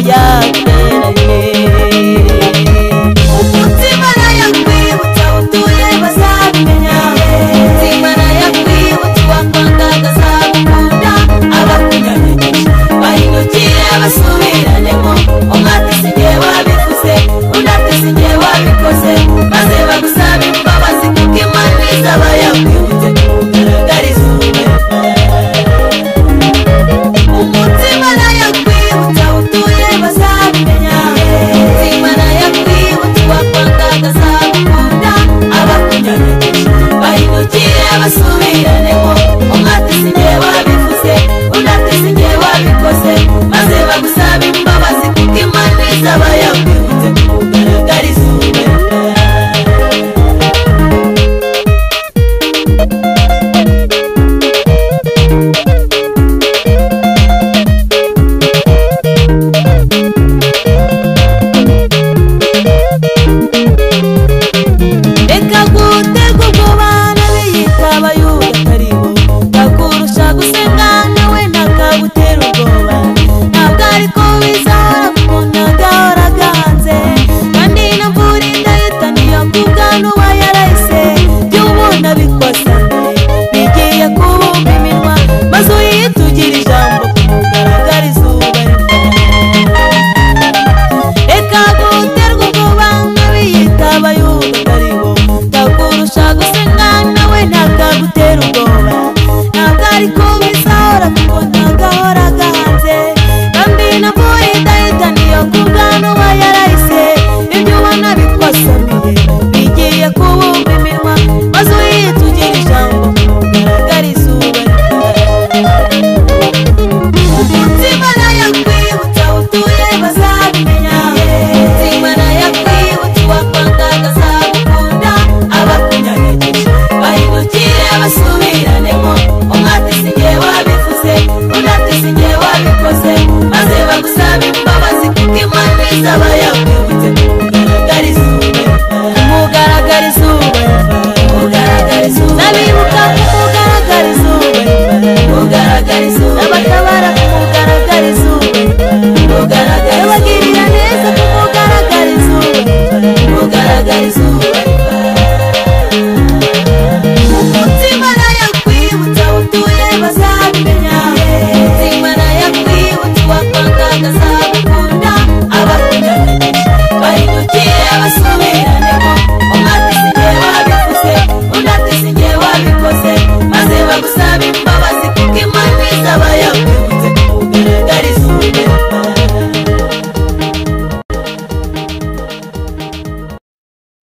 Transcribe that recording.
yateranye. Umutima yakwibutsa utuye bazabimenya, umutima yakwibutsa uwakwanga azagukunda, abakunyanyegeje bahindukire basubiranemo, umwe ati sinjye wabivuze, undi ati sinjye wabikoze, maze bagusaba imbabazi kuko Imana izaba yakwibutse kugaragariza umutima yakwibutsa utuye bazabimenya, umutima yakwibutsa uwakwanga azagukunda, abakunyanyegeje bahindukire basubiranemo, umwe ati sinjye wabivuze, undi ati sinjye wabikoze, maze bagusaba imbabazi kuko Imana izaba yakwibutse kugaragariza Imbabazi kuko Imana izaba yakwibutse kugaragariza